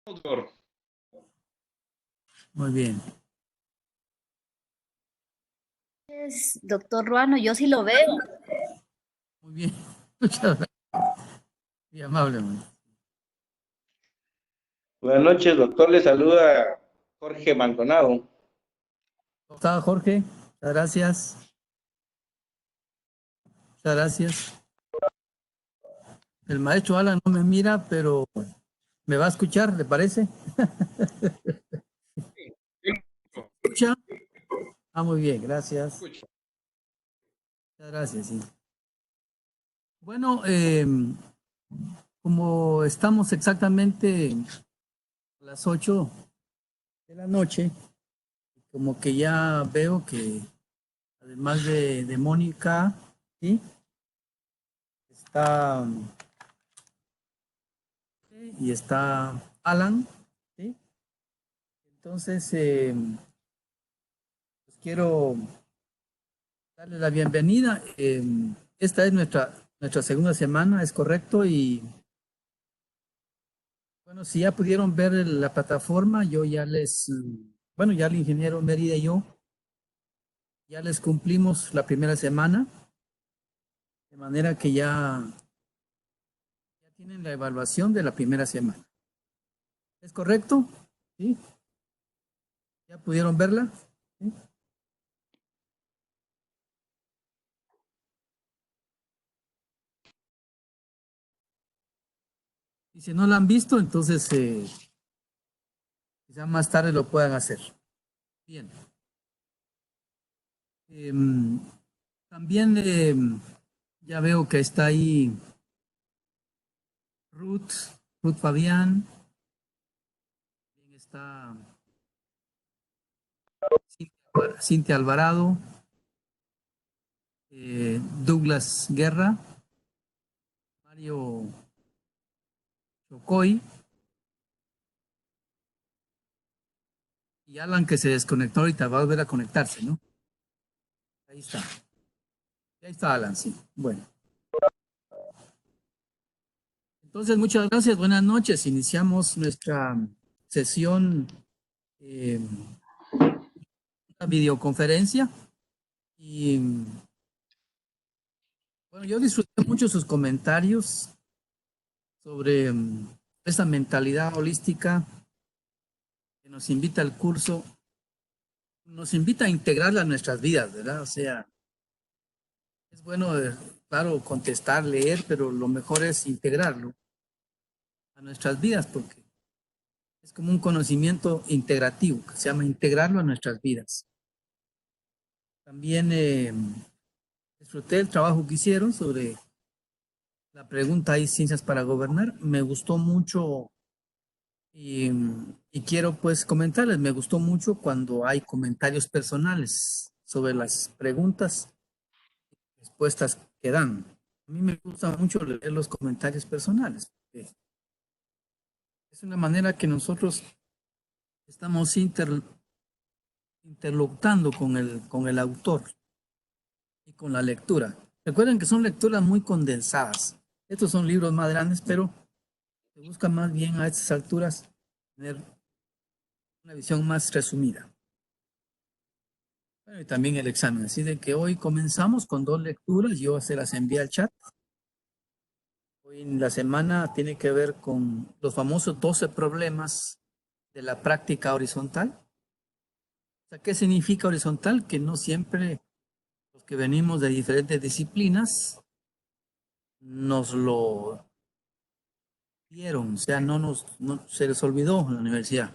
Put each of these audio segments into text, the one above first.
Doctor. Muy bien. Doctor Ruano, yo sí lo veo. Muy bien. Muchas gracias. Muy amable. Buenas noches, doctor. Le saluda Jorge Maldonado. ¿Cómo está, Jorge? Muchas gracias. Muchas gracias. El maestro Alan no me mira, pero me va a escuchar, ¿le parece? ¿Escucha? Ah, muy bien, gracias. Muchas gracias, sí. Bueno, como estamos exactamente a las 8 de la noche, como que ya veo que además de Mónica, ¿sí? Está y está Alan, ¿sí? Entonces, pues quiero darle la bienvenida. Esta es nuestra segunda semana, es correcto, y bueno, si ya pudieron ver la plataforma, yo ya ya el ingeniero Mérida y yo, ya les cumplimos la primera semana, de manera que ya tienen la evaluación de la primera semana. ¿Es correcto? ¿Sí? ¿Ya pudieron verla? ¿Sí? Y si no la han visto, entonces quizá más tarde lo puedan hacer. Bien. También ya veo que está ahí Ruth Fabián. También está Cintia Alvarado, Douglas Guerra, Mario Chocoy y Alan, que se desconectó ahorita, va a volver a conectarse, ¿no? Ahí está. Ahí está Alan, sí. Bueno. Entonces, muchas gracias. Buenas noches. Iniciamos nuestra sesión, una videoconferencia. Y bueno, yo disfruté mucho sus comentarios sobre esta mentalidad holística que nos invita al curso, nos invita a integrarla a nuestras vidas, ¿verdad? O sea, es bueno, claro, contestar, leer, pero lo mejor es integrarlo a nuestras vidas porque es como un conocimiento integrativo que se llama integrarlo a nuestras vidas. También disfruté el trabajo que hicieron sobre la pregunta ¿hay ciencias para gobernar? Me gustó mucho y quiero pues comentarles, me gustó mucho cuando hay comentarios personales sobre las preguntas, respuestas que dan. A mí me gusta mucho leer los comentarios personales. Es una manera que nosotros estamos interlocutando con el autor y con la lectura. Recuerden que son lecturas muy condensadas. Estos son libros más grandes, pero se busca más bien a estas alturas tener una visión más resumida. Bueno, y también el examen. Así de que hoy comenzamos con 2 lecturas. Yo se las envié al chat. Hoy en la semana tiene que ver con los famosos 12 problemas de la práctica horizontal. O sea, ¿qué significa horizontal? Que no siempre los que venimos de diferentes disciplinas nos lo dieron, o sea, no se les olvidó en la universidad.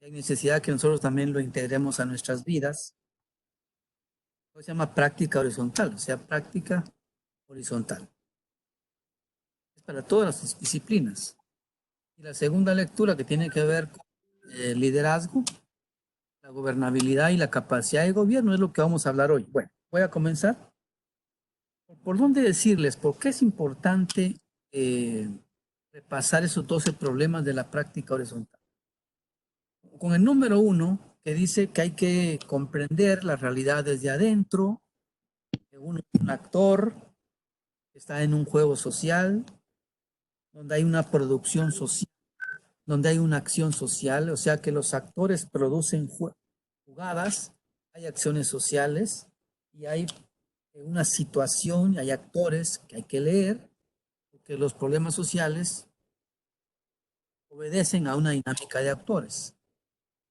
Hay necesidad que nosotros también lo integremos a nuestras vidas. Se llama práctica horizontal, o sea, práctica horizontal. Es para todas las disciplinas. Y la segunda lectura que tiene que ver con el liderazgo, la gobernabilidad y la capacidad de gobierno es lo que vamos a hablar hoy. Bueno, voy a comenzar. ¿Por dónde decirles por qué es importante repasar esos 12 problemas de la práctica horizontal? Con el número 1, que dice que hay que comprender la realidad desde adentro, que uno es un actor, que está en un juego social, donde hay una producción social, donde hay una acción social, o sea que los actores producen jugadas, hay acciones sociales y hay una situación, hay actores que hay que leer, porque los problemas sociales obedecen a una dinámica de actores.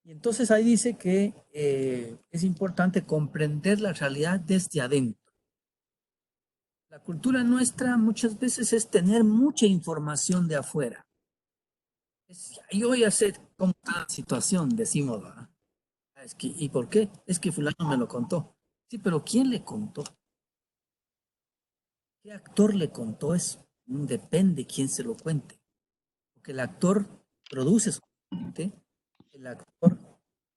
Y entonces ahí dice que es importante comprender la realidad desde adentro. La cultura nuestra muchas veces es tener mucha información de afuera. Yo ya sé cómo está la situación, decimos, ¿verdad? ¿Y por qué? Es que fulano me lo contó. Sí, pero ¿quién le contó? ¿Qué actor le contó eso? Depende quién se lo cuente. Porque el actor produce socialmente, el actor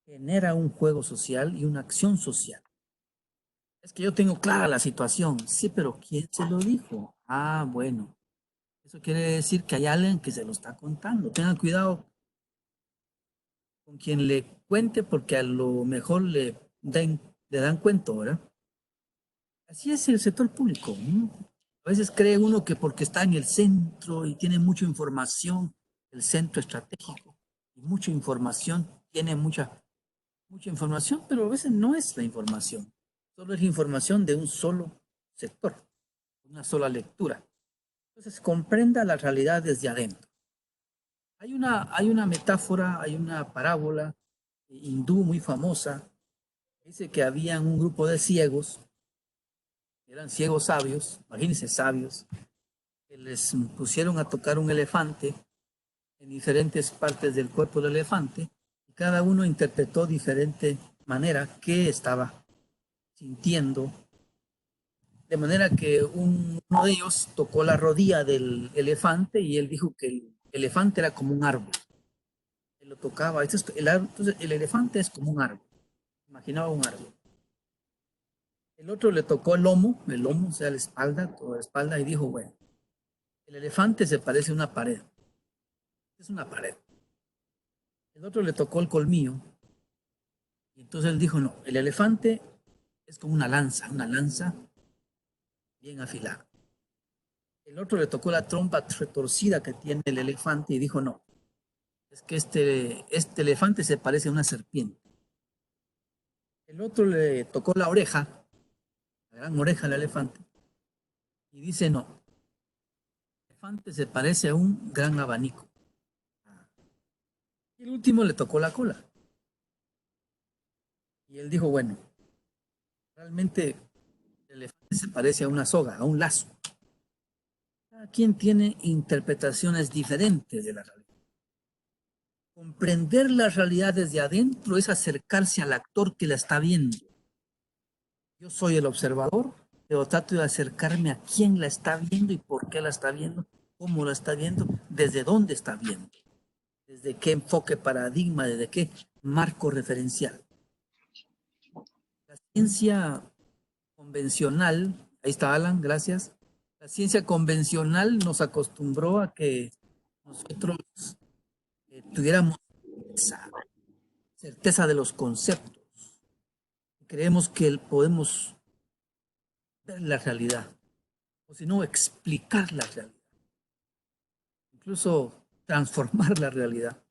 genera un juego social y una acción social. Es que yo tengo clara la situación. Sí, pero ¿quién se lo dijo? Ah, bueno. Eso quiere decir que hay alguien que se lo está contando. Tengan cuidado con quien le cuente porque a lo mejor le dan cuento, ¿verdad? Así es el sector público, ¿no? A veces cree uno que porque está en el centro y tiene mucha información, el centro estratégico, y mucha información, tiene mucha información, pero a veces no es la información. Solo es la información de un solo sector, una sola lectura. Entonces, comprenda la realidad desde adentro. Hay una metáfora, hay una parábola hindú muy famosa. Dice que había un grupo de ciegos, eran ciegos sabios, imagínense sabios, que les pusieron a tocar un elefante en diferentes partes del cuerpo del elefante y cada uno interpretó de diferente manera qué estaba sintiendo. De manera que uno de ellos tocó la rodilla del elefante y él dijo que el elefante era como un árbol. Él lo tocaba. Entonces, el elefante es como un árbol. Imaginaba un árbol. El otro le tocó el lomo, o sea, la espalda, toda la espalda, y dijo, bueno, el elefante se parece a una pared. Es una pared. El otro le tocó el colmillo. Y entonces él dijo, no, el elefante es como una lanza bien afilada. El otro le tocó la trompa retorcida que tiene el elefante y dijo, no, es que este elefante se parece a una serpiente. El otro le tocó la oreja, la gran oreja del elefante, y dice, no, el elefante se parece a un gran abanico. Y el último le tocó la cola. Y él dijo, bueno, realmente el elefante se parece a una soga, a un lazo. Cada quien tiene interpretaciones diferentes de la realidad. Comprender la realidad desde adentro es acercarse al actor que la está viendo. Yo soy el observador, pero trato de acercarme a quién la está viendo y por qué la está viendo, cómo la está viendo, desde dónde está viendo, desde qué enfoque paradigma, desde qué marco referencial. La ciencia convencional, ahí está Alan, gracias. La ciencia convencional nos acostumbró a que nosotros tuviéramos esa certeza de los conceptos. Creemos que podemos ver la realidad, o si no, explicar la realidad, incluso transformar la realidad.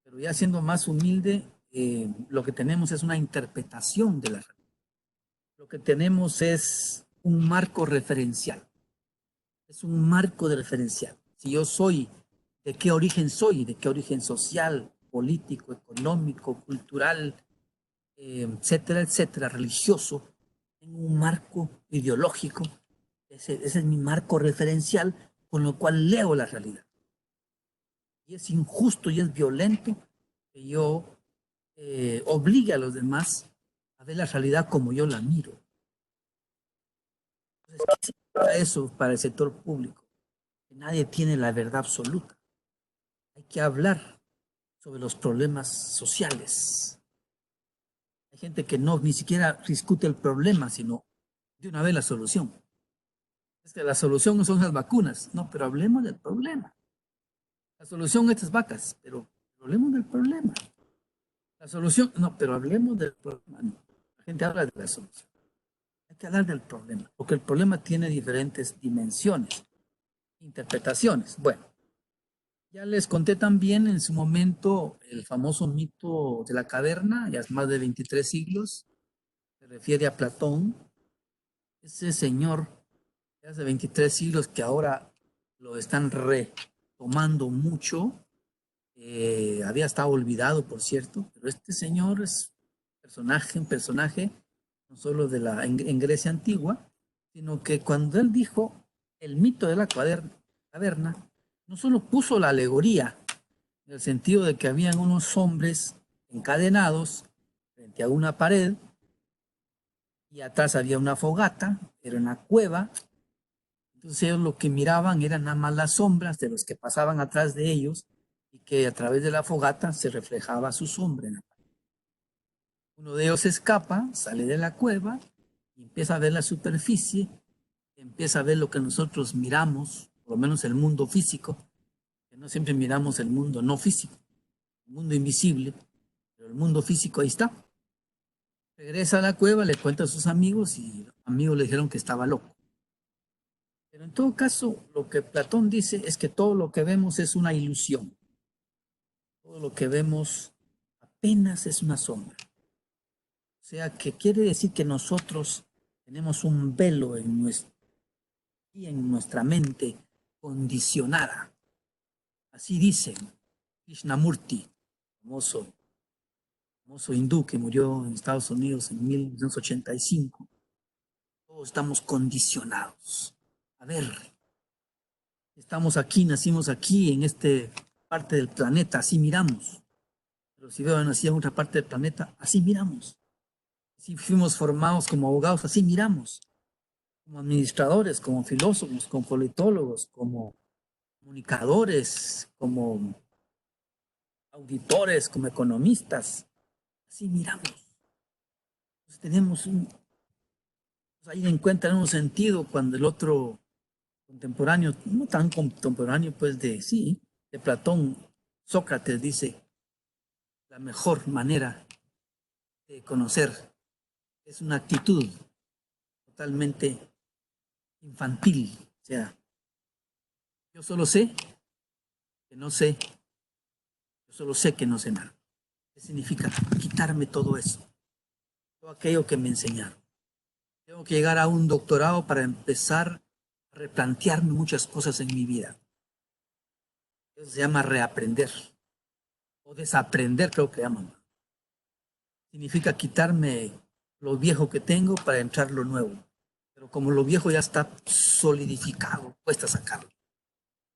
Pero ya siendo más humilde, lo que tenemos es una interpretación de la realidad. Lo que tenemos es un marco referencial. Es un marco de referencial. Si yo soy, ¿de qué origen soy? ¿De qué origen social, político, económico, cultural, etcétera, etcétera, religioso? Tengo un marco ideológico. Ese es mi marco referencial con lo cual leo la realidad. Y es injusto y es violento que yo obligue a los demás a ver la realidad como yo la miro. Entonces, ¿qué significa eso para el sector público? Que nadie tiene la verdad absoluta. Hay que hablar sobre los problemas sociales. Hay gente que no ni siquiera discute el problema, sino de una vez la solución. Es que la solución no son las vacunas, no, pero hablemos del problema. La solución es estas vacas, pero hablemos del problema. La solución, no, pero hablemos del problema. No. La gente habla de la solución. Hay que hablar del problema, porque el problema tiene diferentes dimensiones, interpretaciones. Bueno, Ya les conté también en su momento el famoso mito de la caverna, ya es más de 23 siglos, se refiere a Platón, ese señor de hace 23 siglos que ahora lo están retomando mucho, había estado olvidado, por cierto, pero este señor es un personaje no solo en Grecia antigua, sino que cuando él dijo el mito de la caverna, no solo puso la alegoría, en el sentido de que habían unos hombres encadenados frente a una pared y atrás había una fogata, era una cueva, entonces ellos lo que miraban eran nada más las sombras de los que pasaban atrás de ellos y que a través de la fogata se reflejaba su sombra en la pared. Uno de ellos escapa, sale de la cueva y empieza a ver la superficie, empieza a ver lo que nosotros miramos, por lo menos el mundo físico, que no siempre miramos el mundo no físico, el mundo invisible, pero el mundo físico ahí está. Regresa a la cueva, le cuenta a sus amigos y los amigos le dijeron que estaba loco. Pero en todo caso, lo que Platón dice es que todo lo que vemos es una ilusión. Todo lo que vemos apenas es una sombra. O sea, que quiere decir que nosotros tenemos un velo en nuestra mente condicionada. Así dice Krishnamurti, famoso, famoso hindú que murió en Estados Unidos en 1985. Todos estamos condicionados. A ver, estamos aquí, nacimos aquí, en esta parte del planeta, así miramos. Pero si veo nací en otra parte del planeta, así miramos. Si fuimos formados como abogados, así miramos. Como administradores, como filósofos, como politólogos, como comunicadores, como auditores, como economistas, así miramos. Entonces tenemos ahí encuentran un sentido cuando el otro contemporáneo, no tan contemporáneo, pues de Platón, Sócrates dice, la mejor manera de conocer es una actitud totalmente infantil. O sea, yo solo sé que no sé, yo solo sé que no sé nada. ¿Qué significa? Quitarme todo eso, todo aquello que me enseñaron. Tengo que llegar a un doctorado para empezar a replantearme muchas cosas en mi vida. Eso se llama reaprender o desaprender, creo que llaman. Significa quitarme lo viejo que tengo para entrar lo nuevo. Pero como lo viejo ya está solidificado, cuesta sacarlo.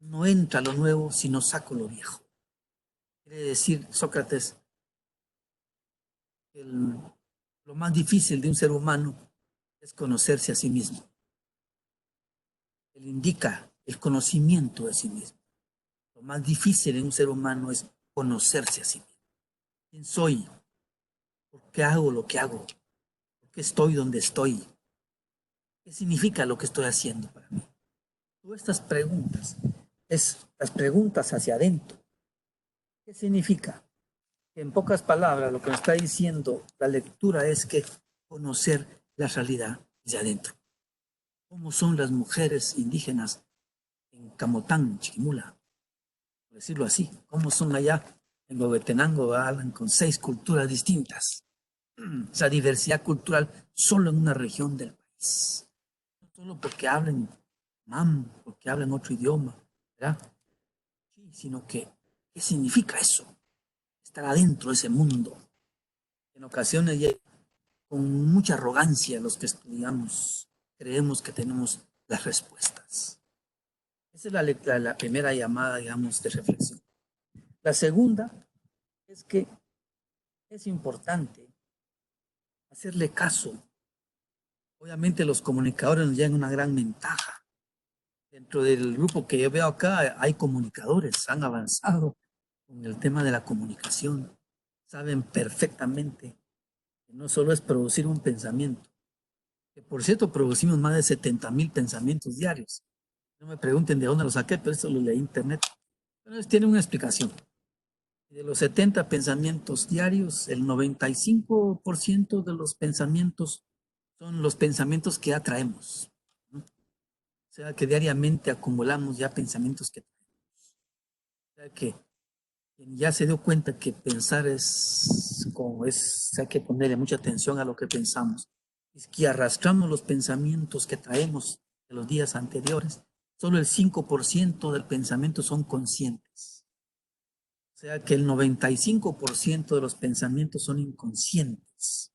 No entra lo nuevo si no saco lo viejo. Quiere decir, Sócrates, que lo más difícil de un ser humano es conocerse a sí mismo. Él indica el conocimiento de sí mismo. Lo más difícil de un ser humano es conocerse a sí mismo. ¿Quién soy? ¿Por qué hago lo que hago? ¿Por qué estoy donde estoy? ¿Qué significa lo que estoy haciendo para mí? Todas estas preguntas, es las preguntas hacia adentro. ¿Qué significa? En pocas palabras, lo que nos está diciendo la lectura es que conocer la realidad de adentro. ¿Cómo son las mujeres indígenas en Camotán, Chiquimula? Por decirlo así. ¿Cómo son allá en Huehuetenango? Hablan con 6 culturas distintas. Esa diversidad cultural solo en una región del país. No solo porque hablen mam, porque hablan otro idioma, ¿verdad? Sí, sino que, ¿qué significa eso? Estar adentro de ese mundo. En ocasiones ya con mucha arrogancia los que estudiamos creemos que tenemos las respuestas. Esa es la primera llamada, digamos, de reflexión. La segunda es que es importante hacerle caso. Obviamente los comunicadores nos llevan una gran ventaja. Dentro del grupo que yo veo acá hay comunicadores, han avanzado con el tema de la comunicación. Saben perfectamente que no solo es producir un pensamiento, que por cierto producimos más de 70,000 pensamientos diarios. No me pregunten de dónde lo saqué, pero eso lo leí en internet. Pero tiene una explicación. De los 70 pensamientos diarios, el 95% de los pensamientos son los pensamientos que atraemos, ¿no? O sea que diariamente acumulamos ya pensamientos que traemos. O Que quien ya se dio cuenta que pensar hay que ponerle mucha atención a lo que pensamos. Es que arrastramos los pensamientos que traemos de los días anteriores. Solo el 5% del pensamiento son conscientes. O sea que el 95% de los pensamientos son inconscientes.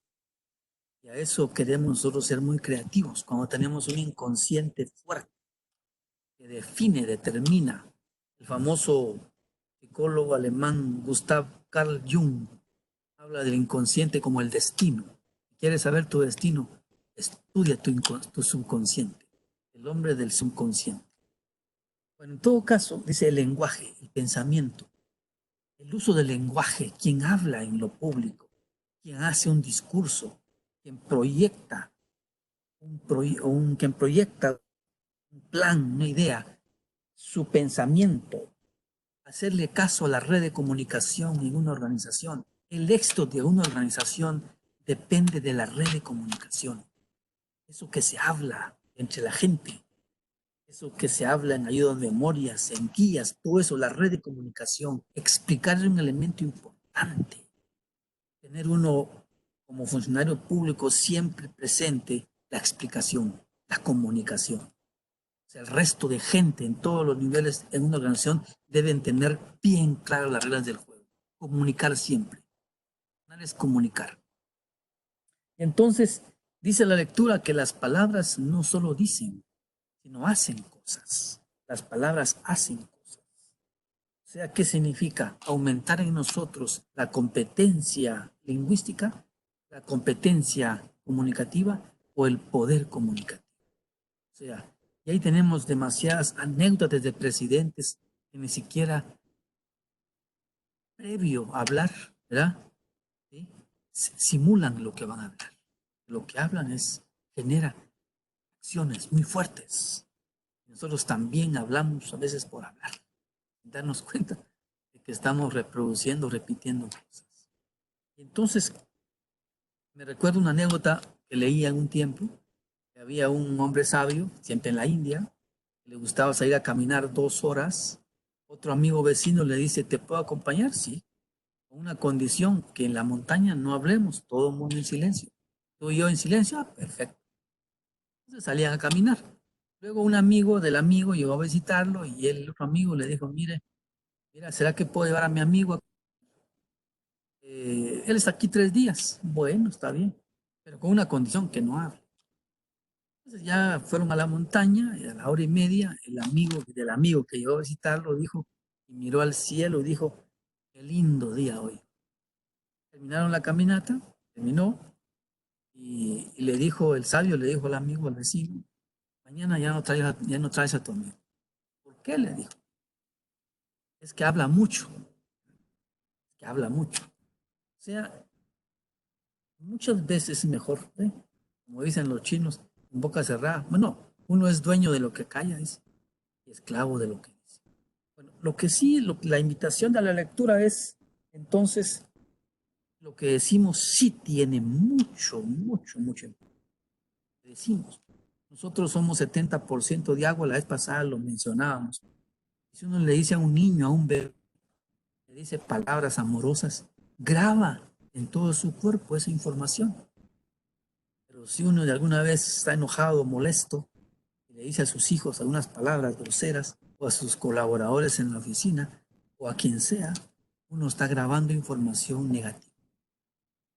Y a eso queremos nosotros ser muy creativos, cuando tenemos un inconsciente fuerte que define, determina. El famoso psicólogo alemán Gustav Carl Jung habla del inconsciente como el destino. ¿Quieres saber tu destino? Estudia tu subconsciente, el hombre del subconsciente. Bueno, en todo caso, dice el lenguaje, el pensamiento, el uso del lenguaje, quien habla en lo público, quien hace un discurso, quien proyecta quien proyecta un plan, una idea, su pensamiento, hacerle caso a la red de comunicación en una organización. El éxito de una organización depende de la red de comunicación. Eso que se habla entre la gente, eso que se habla en ayuda de memorias, en guías, todo eso, la red de comunicación, explicarle un elemento importante. Tener uno como funcionario público siempre presente la explicación, la comunicación. O sea, el resto de gente en todos los niveles en una organización deben tener bien claras las reglas del juego. Comunicar siempre. Nada es comunicar. Entonces, dice la lectura que las palabras no solo dicen, sino hacen cosas. Las palabras hacen cosas. O sea, ¿qué significa? Aumentar en nosotros la competencia lingüística, la competencia comunicativa o el poder comunicativo. O sea, y ahí tenemos demasiadas anécdotas de presidentes que ni siquiera previo a hablar, ¿verdad? ¿Sí? Simulan lo que van a hablar. Lo que hablan genera acciones muy fuertes. Nosotros también hablamos a veces por hablar, sin darnos cuenta de que estamos reproduciendo, repitiendo cosas. Entonces, me recuerdo una anécdota que leí en un tiempo, que había un hombre sabio, siempre en la India, le gustaba salir a caminar 2 horas. Otro amigo vecino le dice, ¿te puedo acompañar? Sí, con una condición, que en la montaña no hablemos, todo el mundo en silencio. Tú y yo en silencio, perfecto. Entonces salían a caminar. Luego un amigo del amigo llegó a visitarlo y el otro amigo le dijo, mira, ¿será que puedo llevar a mi amigo? Él está aquí 3 días. Bueno, está bien, pero con una condición, que no hable. Entonces ya fueron a la montaña y a la hora y media el amigo del amigo que llegó a visitarlo dijo y miró al cielo y dijo, qué lindo día hoy. Terminaron la caminata, terminó y le dijo el sabio, le dijo al amigo, al vecino, mañana ya no traes a tu amigo. ¿Por qué? Le dijo. Es que habla mucho, que habla mucho. O sea, muchas veces es mejor, ¿eh? Como dicen los chinos, en boca cerrada. Bueno, uno es dueño de lo que calla, y esclavo de lo que dice. Bueno, lo que sí, la invitación de la lectura es, entonces, lo que decimos sí tiene mucho, mucho, mucho impacto. Decimos, nosotros somos 70% de agua, la vez pasada lo mencionábamos. Si uno le dice a un niño, a un bebé, le dice palabras amorosas, graba en todo su cuerpo esa información. Pero si uno de alguna vez está enojado o molesto y le dice a sus hijos algunas palabras groseras o a sus colaboradores en la oficina o a quien sea, uno está grabando información negativa.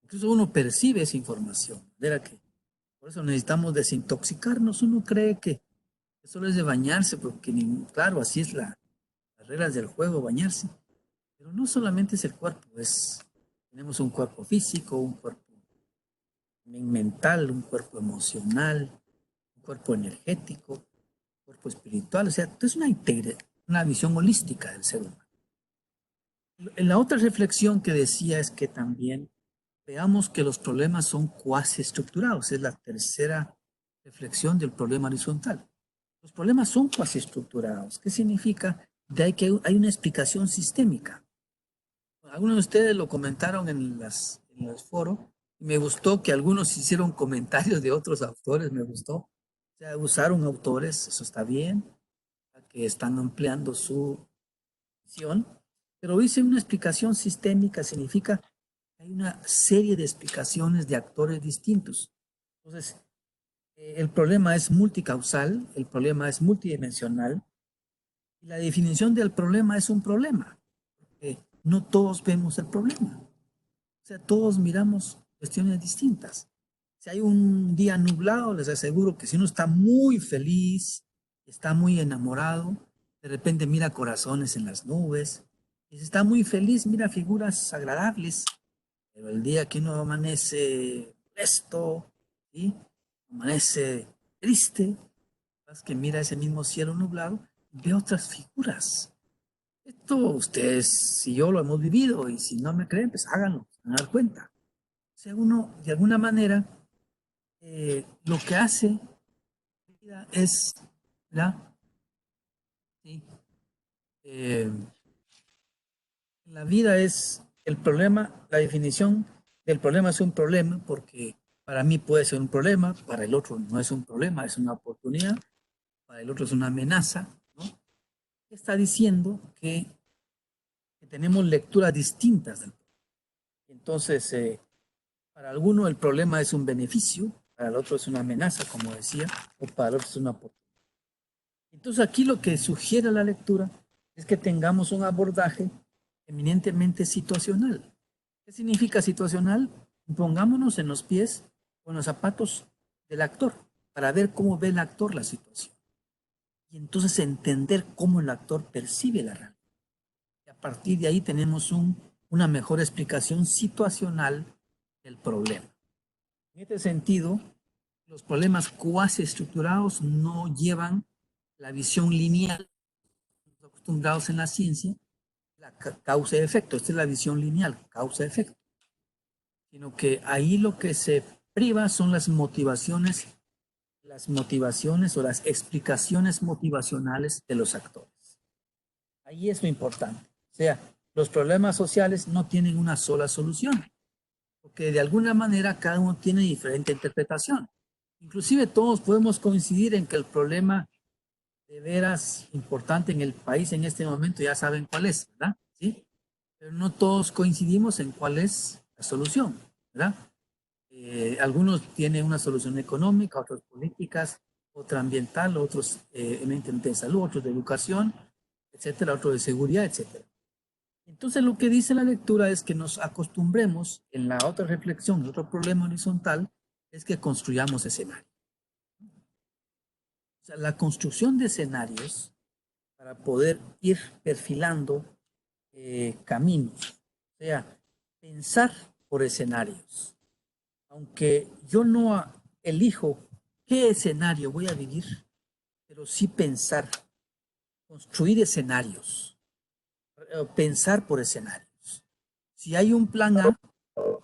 Incluso uno percibe esa información. Por eso necesitamos desintoxicarnos. Uno cree que solo es de bañarse, porque claro, así es las reglas del juego, bañarse. Pero no solamente es el cuerpo, tenemos un cuerpo físico, un cuerpo mental, un cuerpo emocional, un cuerpo energético, un cuerpo espiritual. O sea, es una visión holística del ser humano. En la otra reflexión que decía es que también veamos que los problemas son cuasi estructurados. Es la tercera reflexión del problema horizontal. Los problemas son cuasi estructurados. ¿Qué significa? Que hay una explicación sistémica. Algunos de ustedes lo comentaron en los foros. Me gustó que algunos hicieron comentarios de otros autores, me gustó. O sea, usaron autores, eso está bien, que están ampliando su visión. Pero dice una explicación sistémica, significa que hay una serie de explicaciones de actores distintos. Entonces, el problema es multicausal, el problema es multidimensional, y la definición del problema es un problema. No todos vemos el problema. O sea, todos miramos cuestiones distintas. Si hay un día nublado, les aseguro que si uno está muy feliz, está muy enamorado, de repente mira corazones en las nubes, y si está muy feliz, mira figuras agradables, pero el día que uno amanece presto, ¿sí? Amanece triste, es que mira ese mismo cielo nublado, ve otras figuras. Esto ustedes, si yo lo hemos vivido, y si no me creen, pues háganlo, se van a dar cuenta. O sea, uno, de alguna manera, lo que hace es, ¿verdad? Sí. Eh, la vida es el problema, la definición del problema es un problema, porque para mí puede ser un problema, para el otro no es un problema, es una oportunidad, para el otro es una amenaza, ¿no? Está diciendo que tenemos lecturas distintas del problema. Entonces, para alguno el problema es un beneficio, para el otro es una amenaza, como decía, o para el otro es una oportunidad. Entonces aquí lo que sugiere la lectura es que tengamos un abordaje eminentemente situacional. ¿Qué significa situacional? Pongámonos en los pies o en los zapatos del actor para ver cómo ve el actor la situación. Y entonces entender cómo el actor percibe la realidad. Y a partir de ahí tenemos una mejor explicación situacional del problema. En este sentido, los problemas cuasi estructurados no llevan la visión lineal acostumbrados en la ciencia, la causa y efecto. Esta es la visión lineal, causa-efecto. Sino que ahí lo que se priva son las motivaciones o las explicaciones motivacionales de los actores. Ahí es lo importante. O sea, los problemas sociales no tienen una sola solución, porque de alguna manera cada uno tiene diferente interpretación. Inclusive todos podemos coincidir en que el problema de veras importante en el país en este momento ya saben cuál es, ¿verdad? ¿Sí? Pero no todos coincidimos en cuál es la solución, ¿verdad? Algunos tienen una solución económica, otros políticas, otra ambiental, otros evidentemente de salud, otros de educación, etcétera, otros de seguridad, etcétera. Entonces lo que dice la lectura es que nos acostumbremos en la otra reflexión, el otro problema horizontal, es que construyamos escenarios. O sea, la construcción de escenarios para poder ir perfilando caminos, o sea, pensar por escenarios. Aunque yo no elijo qué escenario voy a vivir, pero sí pensar, construir escenarios, pensar por escenarios. Si hay un plan A, o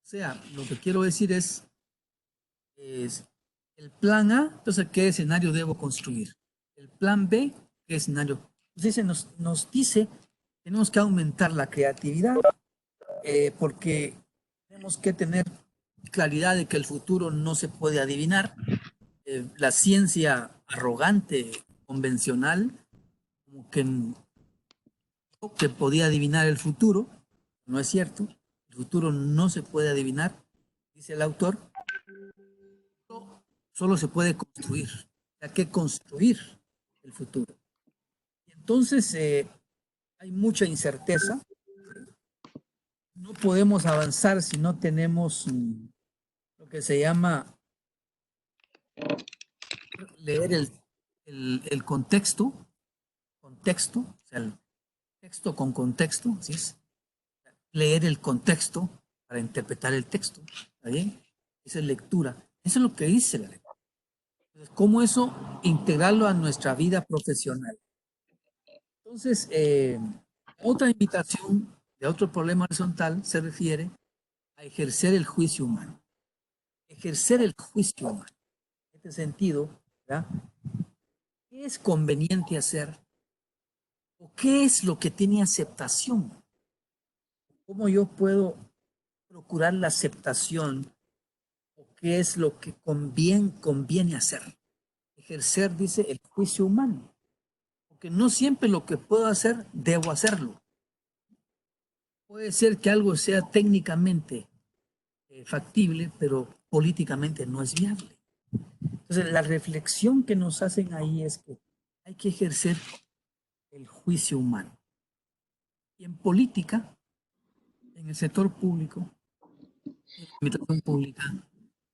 sea, lo que quiero decir es el plan A, entonces, ¿qué escenario debo construir? El plan B, ¿qué escenario? Entonces, nos dice, tenemos que aumentar la creatividad porque tenemos que tener claridad de que el futuro no se puede adivinar. La ciencia arrogante, convencional, como que podía adivinar el futuro, no es cierto. El futuro no se puede adivinar, dice el autor, solo se puede construir. Hay que construir el futuro. Y entonces hay mucha incerteza. No podemos avanzar si no tenemos lo que se llama leer el contexto, o sea, el texto con contexto, ¿sí es? Leer el contexto para interpretar el texto, ¿está bien? Esa es lectura. Eso es lo que dice la lectura. Entonces, ¿cómo eso integrarlo a nuestra vida profesional? Entonces, otra invitación de otro problema horizontal se refiere a ejercer el juicio humano. Ejercer el juicio humano. En este sentido, ¿verdad? ¿Qué es conveniente hacer? ¿O qué es lo que tiene aceptación? ¿Cómo yo puedo procurar la aceptación? ¿O qué es lo que conviene hacer? Ejercer, dice, el juicio humano. porque no siempre lo que puedo hacer, debo hacerlo. Puede ser que algo sea técnicamente factible, pero políticamente no es viable. Entonces, la reflexión que nos hacen ahí es que hay que ejercer el juicio humano. Y en política, en el sector público, en la administración pública,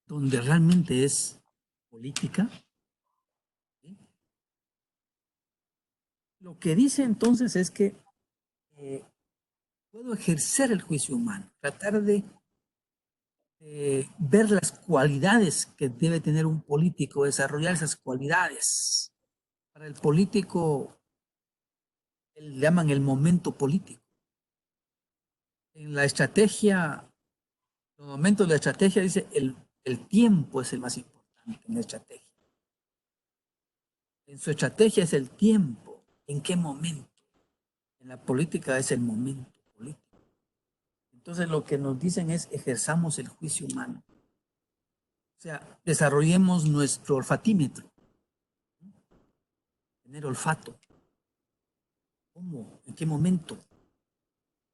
donde realmente es política, ¿sí? Lo que dice entonces es que puedo ejercer el juicio humano, tratar de ver las cualidades que debe tener un político, desarrollar esas cualidades. Para el político, le llaman el momento político. En la estrategia, en los momentos de la estrategia dice el tiempo es el más importante en la estrategia. En su estrategia es el tiempo. ¿En qué momento? En la política es el momento político. Entonces lo que nos dicen es ejerzamos el juicio humano. O sea, desarrollemos nuestro olfatímetro. Tener olfato. ¿Cómo? ¿En qué momento?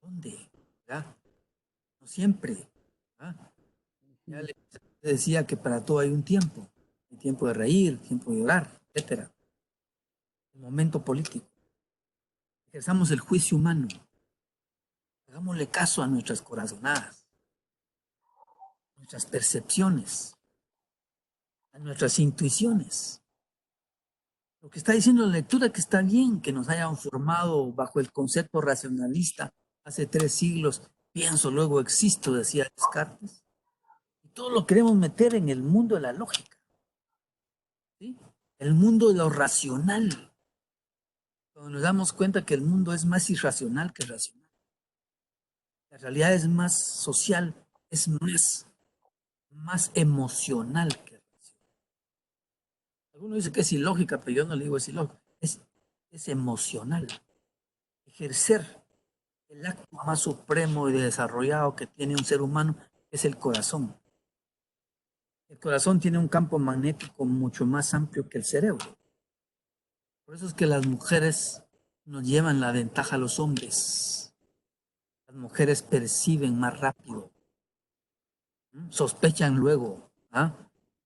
¿Dónde? ¿Verdad? No siempre. ¿Verdad? Ya les decía que para todo hay un tiempo. Hay tiempo de reír, tiempo de llorar, etc. El momento político. Ejerzamos el juicio humano. Hagámosle caso a nuestras corazonadas, nuestras percepciones, a nuestras intuiciones. Lo que está diciendo la lectura que está bien que nos hayan formado bajo el concepto racionalista hace 3 siglos, pienso, luego existo, decía Descartes. Y todo lo queremos meter en el mundo de la lógica, ¿sí? El mundo de lo racional. Cuando nos damos cuenta que el mundo es más irracional que racional. La realidad es más social, es más emocional que racional. Algunos dicen que es ilógica, pero yo no le digo es ilógica. Es emocional. Ejercer el acto más supremo y desarrollado que tiene un ser humano es el corazón. El corazón tiene un campo magnético mucho más amplio que el cerebro. Por eso es que las mujeres nos llevan la ventaja a los hombres. Las mujeres perciben más rápido, sospechan luego,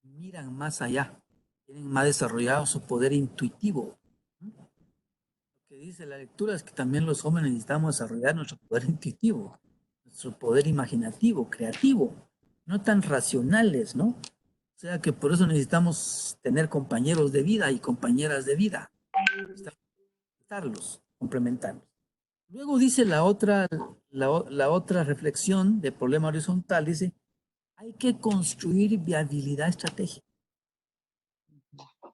miran más allá, tienen más desarrollado su poder intuitivo. Lo que dice la lectura es que también los hombres necesitamos desarrollar nuestro poder intuitivo, nuestro poder imaginativo, creativo, no tan racionales, ¿no? O sea que por eso necesitamos tener compañeros de vida y compañeras de vida, complementarlos, complementarlos. Luego dice la otra reflexión de problema horizontal, dice, hay que construir viabilidad estratégica. O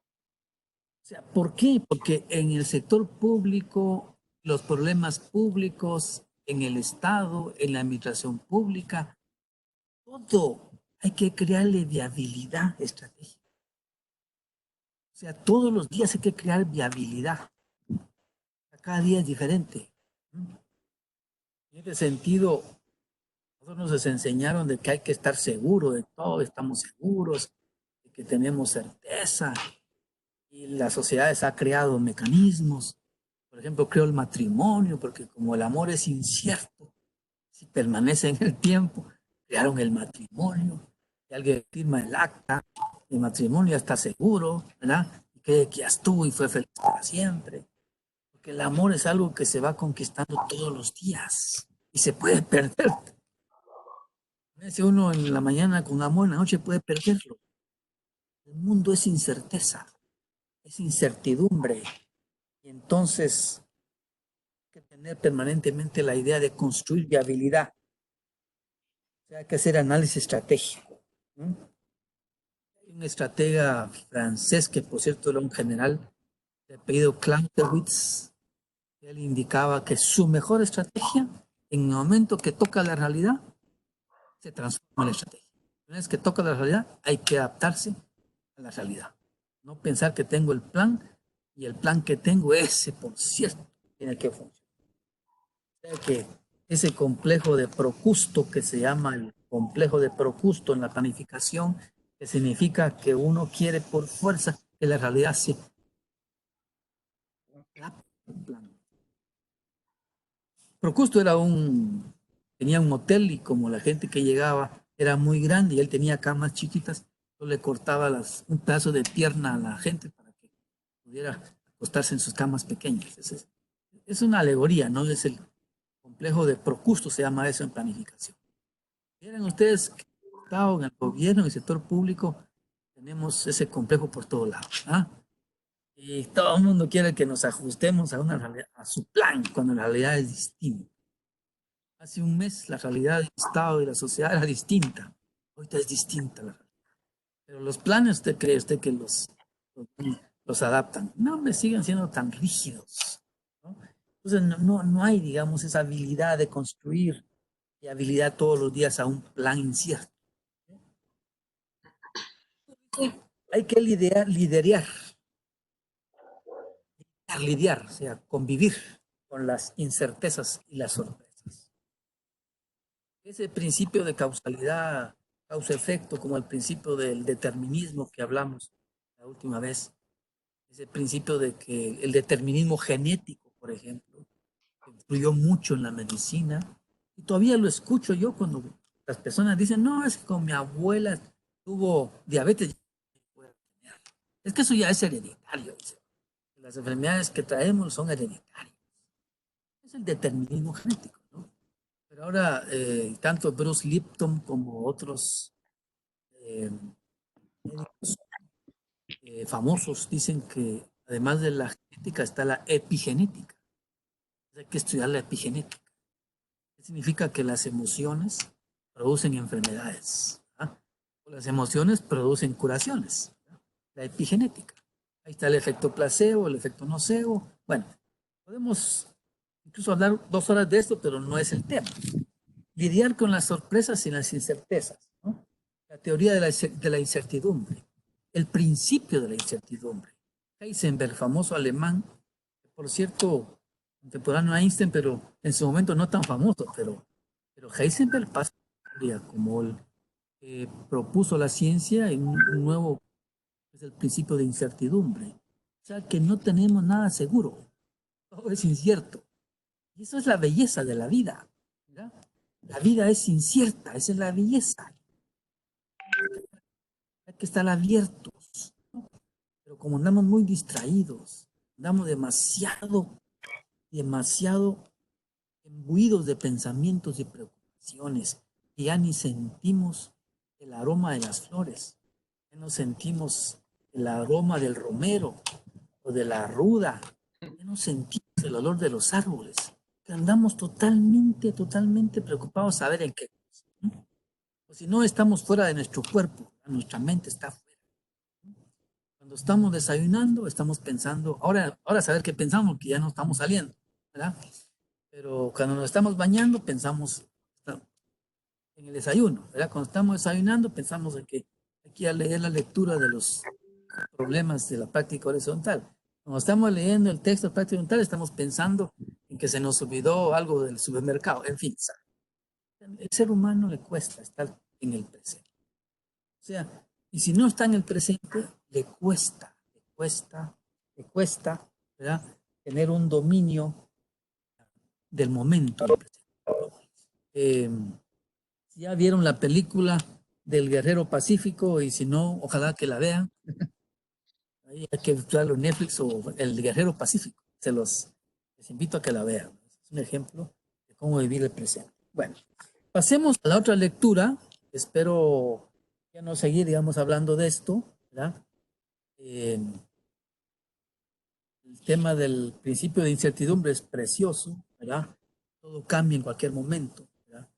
sea, ¿por qué? Porque en el sector público, los problemas públicos, en el Estado, en la administración pública, todo hay que crearle viabilidad estratégica. O sea, todos los días hay que crear viabilidad. Cada día es diferente. En ese sentido, nosotros nos enseñaron de que hay que estar seguro de todo, estamos seguros, de que tenemos certeza. Y las sociedades han creado mecanismos. Por ejemplo, creó el matrimonio, porque como el amor es incierto, si permanece en el tiempo, crearon el matrimonio. Y alguien firma el acta, el matrimonio ya está seguro, ¿verdad? Y cree que ya estuvo y fue feliz para siempre. Porque el amor es algo que se va conquistando todos los días y se puede perder. Si uno en la mañana con amor, en la noche puede perderlo. El mundo es incerteza, es incertidumbre. Y entonces hay que tener permanentemente la idea de construir viabilidad. O sea, hay que hacer análisis estratégico. Hay un estratega francés que, por cierto, era un general de apellido Clausewitz. Él indicaba que su mejor estrategia, en el momento que toca la realidad, se transforma en la estrategia. Una vez que toca la realidad, hay que adaptarse a la realidad. No pensar que tengo el plan y el plan que tengo, ese, por cierto, tiene que funcionar. O sea que ese complejo de Procusto, que se llama el complejo de Procusto en la planificación, que significa que uno quiere por fuerza que la realidad se plan. Procusto tenía un hotel y como la gente que llegaba era muy grande y él tenía camas chiquitas, yo le cortaba un pedazo de pierna a la gente para que pudiera acostarse en sus camas pequeñas. Es una alegoría, ¿no? Es el complejo de Procusto, se llama eso en planificación. Miren ustedes que en el Estado, en el gobierno, en el sector público, tenemos ese complejo por todos lados. ¿Ah? Y todo el mundo quiere que nos ajustemos a, a su plan, cuando la realidad es distinta. Hace un mes la realidad del Estado y la sociedad era distinta. Ahorita es distinta la realidad. Pero los planes, ¿usted cree usted que los adaptan? No, me siguen siendo tan rígidos. ¿No? Entonces no hay, digamos, esa habilidad de construir y habilidad todos los días a un plan incierto. Hay que lidiar, o sea, convivir con las incertezas y las sorpresas. Ese principio de causalidad, causa-efecto, como el principio del determinismo que hablamos la última vez, ese principio de que el determinismo genético, por ejemplo, influyó mucho en la medicina, y todavía lo escucho yo cuando las personas dicen, no, es que con mi abuela tuvo diabetes, es que eso ya es hereditario. Dice. Las enfermedades que traemos son hereditarias. Es el determinismo genético, ¿no? Pero ahora, tanto Bruce Lipton como otros médicos famosos dicen que además de la genética está la epigenética. Hay que estudiar la epigenética. ¿Qué significa? Que las emociones producen enfermedades. ¿Ah? Las emociones producen curaciones. ¿Ah? La epigenética. Ahí está el efecto placebo, el efecto nocebo. Bueno, podemos incluso hablar 2 horas de esto, pero no es el tema. Lidiar con las sorpresas y las incertezas. ¿No? La teoría de la incertidumbre. El principio de la incertidumbre. Heisenberg, famoso alemán, por cierto, contemporáneo a Einstein, pero en su momento no tan famoso, pero Heisenberg pasa como el propuso la ciencia en un nuevo, es el principio de incertidumbre. O sea, que no tenemos nada seguro, todo es incierto. Y eso es la belleza de la vida. ¿Verdad? La vida es incierta, esa es la belleza. Hay que estar abiertos, ¿no? Pero como andamos muy distraídos, andamos demasiado imbuidos de pensamientos y preocupaciones, y ya ni sentimos el aroma de las flores, ya no sentimos el aroma del romero o de la ruda, ya no sentimos el olor de los árboles, que andamos totalmente preocupados a ver en qué cosa, ¿no? O si no, estamos fuera de nuestro cuerpo, nuestra mente está fuera. Cuando estamos desayunando, estamos pensando, ahora saber qué pensamos, que ya no estamos saliendo, ¿verdad? Pero cuando nos estamos bañando, pensamos en el desayuno, ¿verdad? Cuando estamos desayunando, pensamos en que hay que leer la lectura de los problemas de la práctica horizontal. Cuando estamos leyendo el texto de práctica horizontal, estamos pensando en que se nos olvidó algo del supermercado. En fin, el ser humano le cuesta estar en el presente. O sea, y si no está en el presente, le cuesta, ¿verdad? Tener un dominio del momento. Ya vieron la película del Guerrero Pacífico y si no, ojalá que la vean. Ahí hay que buscarlo en Netflix o el Guerrero Pacífico. Les invito a que la vean. Es un ejemplo de cómo vivir el presente. Bueno, pasemos a la otra lectura. Espero ya no seguir, digamos, hablando de esto, ¿verdad? El tema del principio de incertidumbre es precioso, ¿verdad? Todo cambia en cualquier momento, ¿verdad?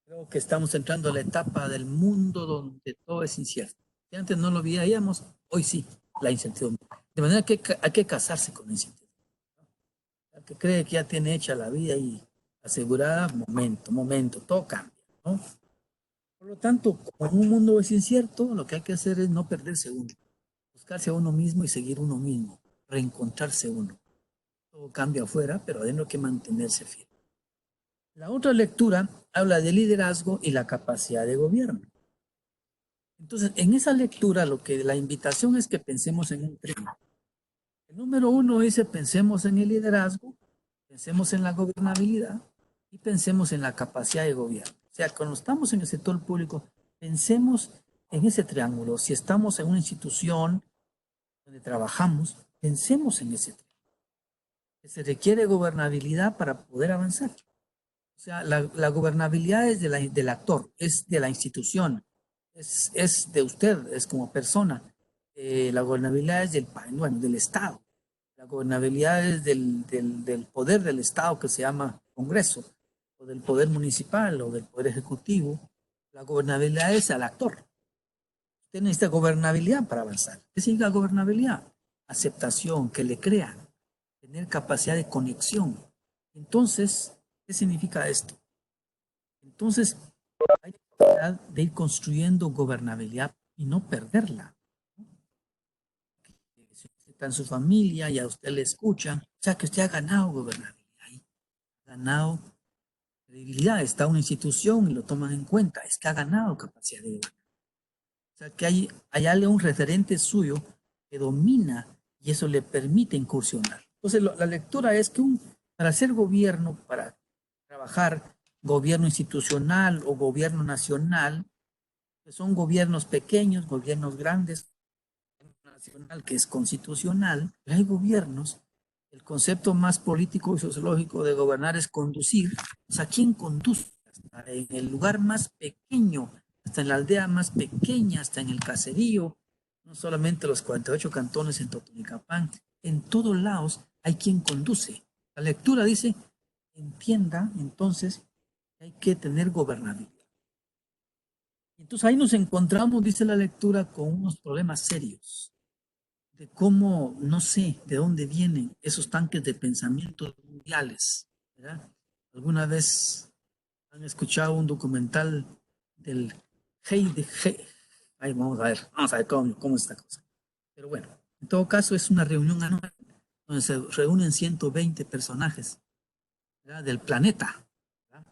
Creo que estamos entrando a la etapa del mundo donde todo es incierto. Si antes no lo veíamos, hoy sí, la incertidumbre. De manera que hay que casarse con la incertidumbre. El que cree que ya tiene hecha la vida y asegurada, momento, todo cambia, ¿no? Por lo tanto, como un mundo es incierto, lo que hay que hacer es no perderse uno, buscarse a uno mismo y seguir uno mismo, reencontrarse uno. Todo cambia afuera, pero adentro hay que mantenerse fiel. La otra lectura habla de liderazgo y la capacidad de gobierno. Entonces, en esa lectura, la invitación es que pensemos en un tren. El número uno dice, pensemos en el liderazgo, pensemos en la gobernabilidad y pensemos en la capacidad de gobierno. O sea, cuando estamos en el sector público, pensemos en ese triángulo. Si estamos en una institución donde trabajamos, pensemos en ese triángulo. Se requiere gobernabilidad para poder avanzar. O sea, la gobernabilidad es del actor, es de la institución, es de usted, es como persona. La gobernabilidad es del Estado. La gobernabilidad es del poder del Estado que se llama Congreso, o del poder municipal, o del poder ejecutivo. La gobernabilidad es al actor. Usted necesita gobernabilidad para avanzar. ¿Qué significa gobernabilidad? Aceptación, que le crean, tener capacidad de conexión. Entonces, ¿qué significa esto? Entonces, hay necesidad de ir construyendo gobernabilidad y no perderla. Si usted está en su familia y a usted le escuchan, o sea que usted ha ganado gobernabilidad, ha ganado credibilidad, está una institución y lo toman en cuenta, es que ha ganado capacidad de gobernar. O sea que hay un referente suyo que domina y eso le permite incursionar. Entonces, la lectura es que para hacer gobierno, para trabajar gobierno institucional o gobierno nacional, que son gobiernos pequeños, gobiernos grandes, nacional que es constitucional, pero hay gobiernos. El concepto más político y sociológico de gobernar es conducir. O sea, ¿quién conduce? Hasta en el lugar más pequeño, hasta en la aldea más pequeña, hasta en el caserío, no solamente los 48 cantones en Totonicapán, en todos lados hay quien conduce. La lectura dice, entienda entonces que hay que tener gobernabilidad. Entonces ahí nos encontramos, dice la lectura, con unos problemas serios de cómo, no sé de dónde vienen esos tanques de pensamiento mundiales, ¿verdad? ¿Alguna vez han escuchado un documental del Hey de Hey? Ahí vamos a ver cómo es esta cosa. Pero bueno, en todo caso es una reunión anual donde se reúnen 120 personajes, ¿verdad?, del planeta, ¿verdad?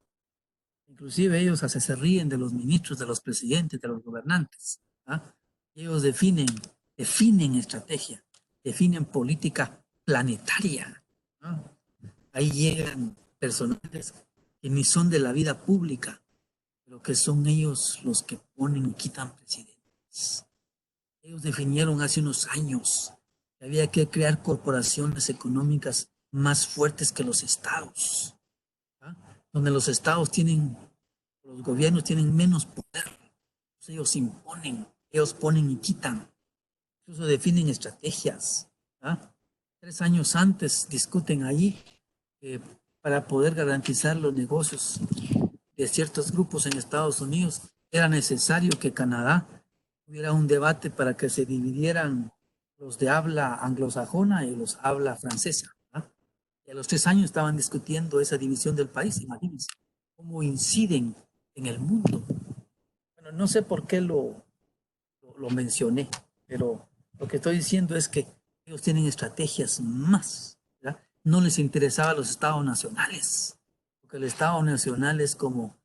Inclusive ellos hasta se ríen de los ministros, de los presidentes, de los gobernantes, ¿verdad? Ellos definen estrategia, definen política planetaria, ¿no? Ahí llegan personajes que ni son de la vida pública, pero que son ellos los que ponen y quitan presidentes. Ellos definieron hace unos años que había que crear corporaciones económicas más fuertes que los estados, ¿ah?, donde los estados los gobiernos tienen menos poder. Entonces ellos imponen, ellos ponen y quitan, incluso definen estrategias, ¿ah? 3 años antes discuten allí para poder garantizar los negocios de ciertos grupos en Estados Unidos, era necesario que Canadá hubiera un debate para que se dividieran los de habla anglosajona y los habla francesa, ¿ah? Y a los 3 años estaban discutiendo esa división del país, imagínense cómo inciden en el mundo. Bueno, no sé por qué lo mencioné, pero lo que estoy diciendo es que ellos tienen estrategias más, ¿verdad? No les interesaba los estados nacionales, porque el estado nacional es como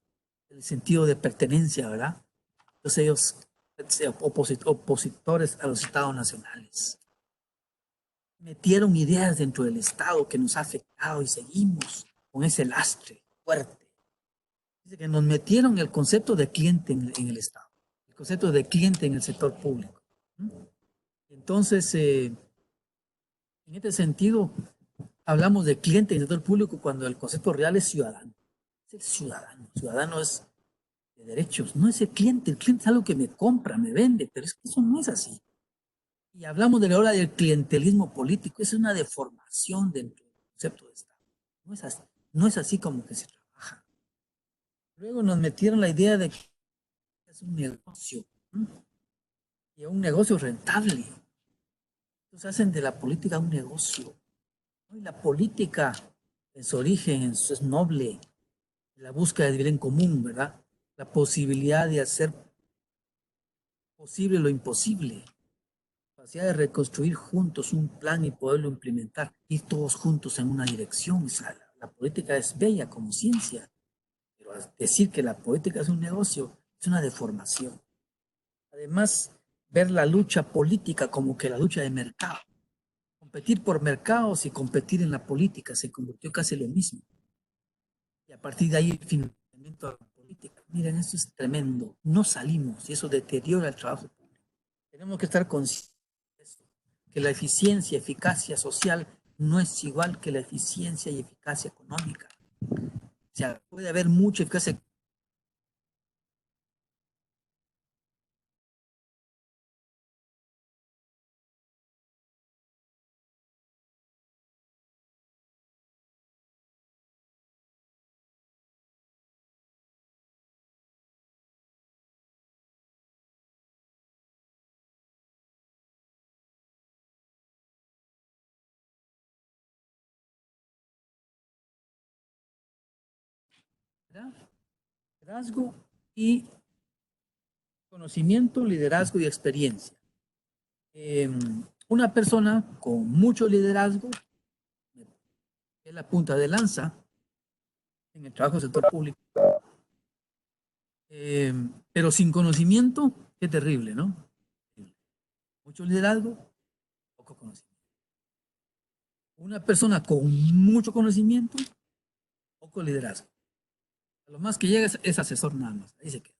el sentido de pertenencia, ¿verdad? Entonces ellos, opositores a los estados nacionales, metieron ideas dentro del estado que nos ha afectado y seguimos con ese lastre fuerte. Dice que nos metieron el concepto de cliente en el estado, el concepto de cliente en el sector público. Entonces, en este sentido, hablamos de cliente en el sector público cuando el concepto real es ciudadano. Es el ciudadano. El ciudadano es de derechos, no es el cliente es algo que me compra, me vende, pero es que eso no es así. Y hablamos de la hora del clientelismo político, es una deformación dentro del concepto de Estado. No es así como que se trabaja. Luego nos metieron la idea de que es un negocio, ¿no? Y un negocio rentable. Entonces hacen de la política un negocio. Y la política en su origen es noble, la búsqueda del bien común, ¿verdad? La posibilidad de hacer posible lo imposible, la capacidad de reconstruir juntos un plan y poderlo implementar, ir todos juntos en una dirección. O sea, la política es bella como ciencia, pero decir que la política es un negocio es una deformación. Además, ver la lucha política como que la lucha de mercado, competir por mercados y competir en la política se convirtió casi lo mismo. Y a partir de ahí el financiamiento de la política. Miren, esto es tremendo. No salimos y eso deteriora el trabajo público. Tenemos que estar conscientes de eso, que la eficiencia, eficacia social no es igual que la eficiencia y eficacia económica. O sea, puede haber mucha eficacia. Liderazgo y conocimiento, liderazgo y experiencia. Una persona con mucho liderazgo es la punta de lanza en el trabajo del sector público. Pero sin conocimiento, qué terrible, ¿no? Mucho liderazgo, poco conocimiento. Una persona con mucho conocimiento, poco liderazgo. A lo más que llega es asesor nada más, ahí se queda.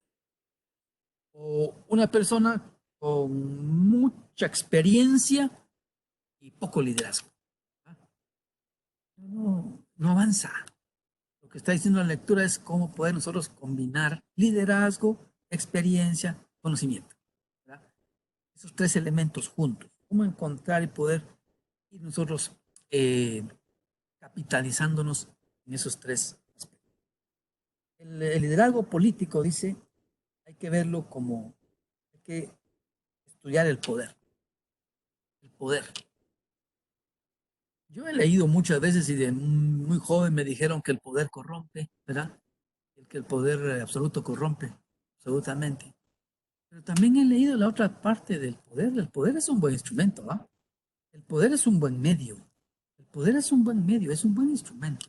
O una persona con mucha experiencia y poco liderazgo. No avanza. Lo que está diciendo la lectura es cómo poder nosotros combinar liderazgo, experiencia, conocimiento. ¿Verdad? Esos tres elementos juntos. Cómo encontrar y poder ir nosotros capitalizándonos en esos tres aspectos. El liderazgo político, dice, hay que verlo como, hay que estudiar el poder. El poder. Yo he leído muchas veces y de muy joven me dijeron que el poder corrompe, ¿verdad? Que el poder absoluto corrompe, absolutamente. Pero también he leído la otra parte del poder. El poder es un buen instrumento, ¿va? El poder es un buen medio. El poder es un buen medio, es un buen instrumento.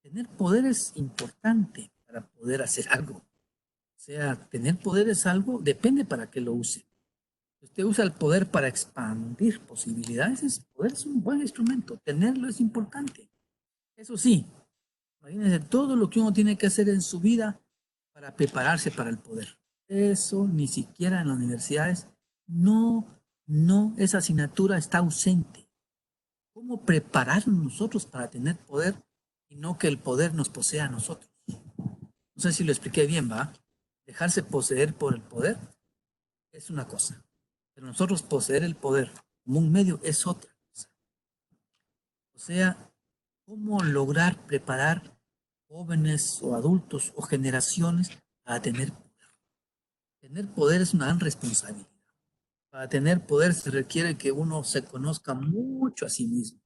Tener poder es importante para poder hacer algo. O sea, tener poder es algo, depende para qué lo use. Si usted usa el poder para expandir posibilidades, el poder es un buen instrumento. Tenerlo es importante. Eso sí, imagínense todo lo que uno tiene que hacer en su vida para prepararse para el poder. Eso ni siquiera en las universidades, esa asignatura está ausente. ¿Cómo prepararnos nosotros para tener poder y no que el poder nos posea a nosotros? No sé si lo expliqué bien, ¿va? Dejarse poseer por el poder es una cosa, pero nosotros poseer el poder como un medio es otra cosa. O sea, ¿cómo lograr preparar jóvenes o adultos o generaciones para tener poder? Tener poder es una gran responsabilidad. Para tener poder se requiere que uno se conozca mucho a sí mismo.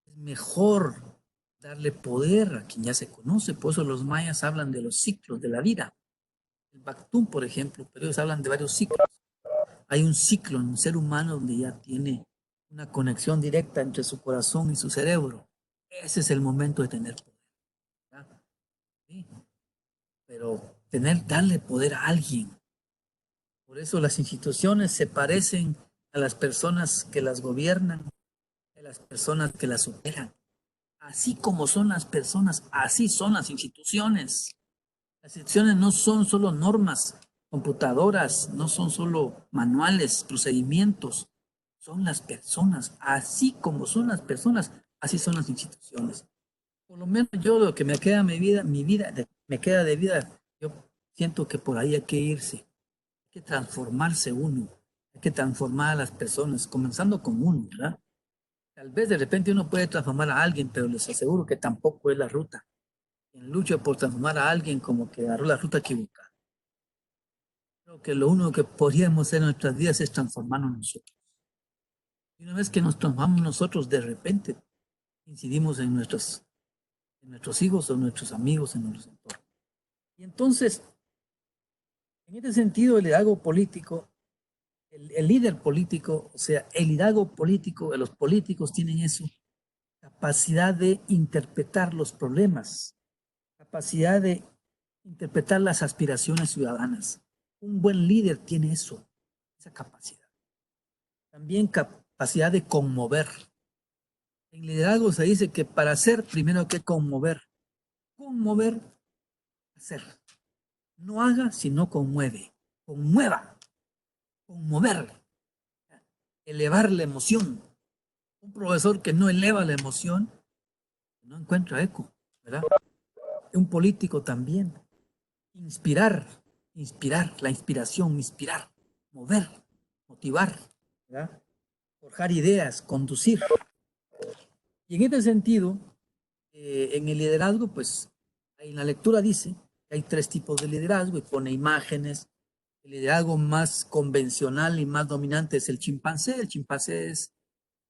Es mejor darle poder a quien ya se conoce. Por eso los mayas hablan de los ciclos de la vida. El Bactún, por ejemplo, pero ellos hablan de varios ciclos. Hay un ciclo en un ser humano donde ya tiene una conexión directa entre su corazón y su cerebro. Ese es el momento de tener poder. ¿Verdad? Sí. Pero darle poder a alguien. Por eso las instituciones se parecen a las personas que las gobiernan, a las personas que las operan. Así como son las personas, así son las instituciones. Las instituciones no son solo normas, computadoras, no son solo manuales, procedimientos, son las personas. Así como son las personas, así son las instituciones. Por lo menos yo lo que me queda me queda de vida, yo siento que por ahí hay que irse, hay que transformarse uno, hay que transformar a las personas, comenzando con uno, ¿verdad? Tal vez de repente uno puede transformar a alguien, pero les aseguro que tampoco es la ruta. Quien lucha por transformar a alguien como que agarró la ruta equivocada. Creo que lo único que podríamos hacer en nuestras vidas es transformarnos nosotros. Y una vez que nos transformamos nosotros, de repente incidimos en nuestros hijos o nuestros amigos, en nuestro entorno. Y entonces, en este sentido, el liderazgo político, el líder político, o sea, el liderazgo político, los políticos tienen eso, capacidad de interpretar los problemas, capacidad de interpretar las aspiraciones ciudadanas. Un buen líder tiene eso, esa capacidad. También capacidad de conmover. En liderazgo se dice que para hacer primero hay que conmover. Conmover, hacer. No haga, sino conmueve. Conmueva, conmover, elevar la emoción. Un profesor que no eleva la emoción no encuentra eco, ¿verdad? Un político también. Inspirar, inspirar, la inspiración, inspirar, mover, motivar, ¿verdad? Forjar ideas, conducir. Y en este sentido, en el liderazgo, pues, en la lectura dice que hay tres tipos de liderazgo y pone imágenes. El liderazgo más convencional y más dominante es el chimpancé. El chimpancé es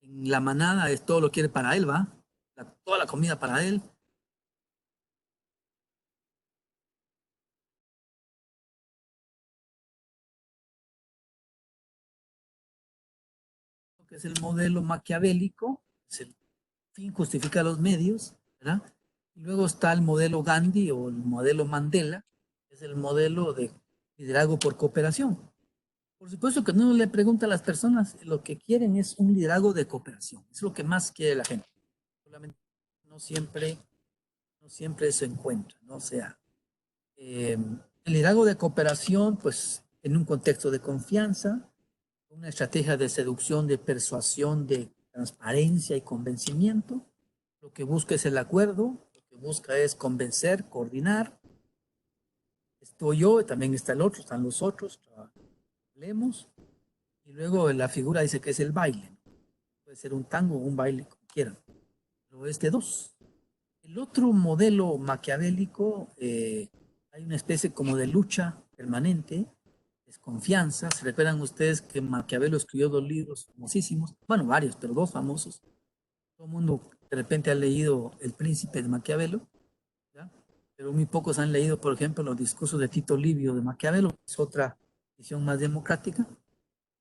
en la manada, es todo lo quiere para él, ¿va? Toda la comida para él. Que es el modelo maquiavélico, es el fin justifica los medios, ¿verdad? Y luego está el modelo Gandhi o el modelo Mandela, es el modelo de liderazgo por cooperación. Por supuesto que no le pregunta a las personas, lo que quieren es un liderazgo de cooperación, es lo que más quiere la gente. Solamente no siempre, no siempre se encuentra, ¿no? O sea, el liderazgo de cooperación, pues en un contexto de confianza, una estrategia de seducción, de persuasión, de transparencia y convencimiento. Lo que busca es el acuerdo, lo que busca es convencer, coordinar. Estoy yo, también está el otro, están los otros, hablemos. Y luego la figura dice que es el baile. Puede ser un tango o un baile, como quieran, pero es de dos. El otro modelo maquiavélico, hay una especie como de lucha permanente, desconfianza. ¿Se recuerdan ustedes que Maquiavelo escribió dos libros famosísimos? Bueno, varios, pero dos famosos. Todo el mundo de repente ha leído El Príncipe de Maquiavelo, ¿ya? Pero muy pocos han leído, por ejemplo, los discursos de Tito Livio de Maquiavelo, que es otra visión más democrática.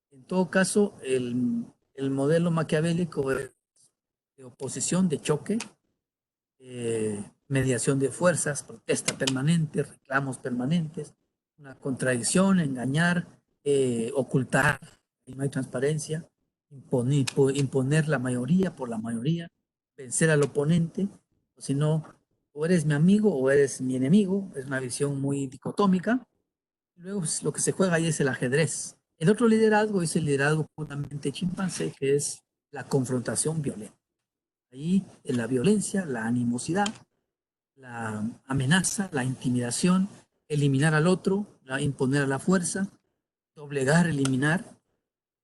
En todo caso, el modelo maquiavélico es de oposición, de choque, mediación de fuerzas, protesta permanente, reclamos permanentes, una contradicción, engañar, ocultar, y no hay transparencia, imponer la mayoría por la mayoría, vencer al oponente, o si no, o eres mi amigo o eres mi enemigo, es una visión muy dicotómica. Luego pues, lo que se juega ahí es el ajedrez. El otro liderazgo es el liderazgo puramente chimpancé, que es la confrontación violenta. Ahí la violencia, la animosidad, la amenaza, la intimidación, eliminar al otro, imponer a la fuerza, doblegar, eliminar.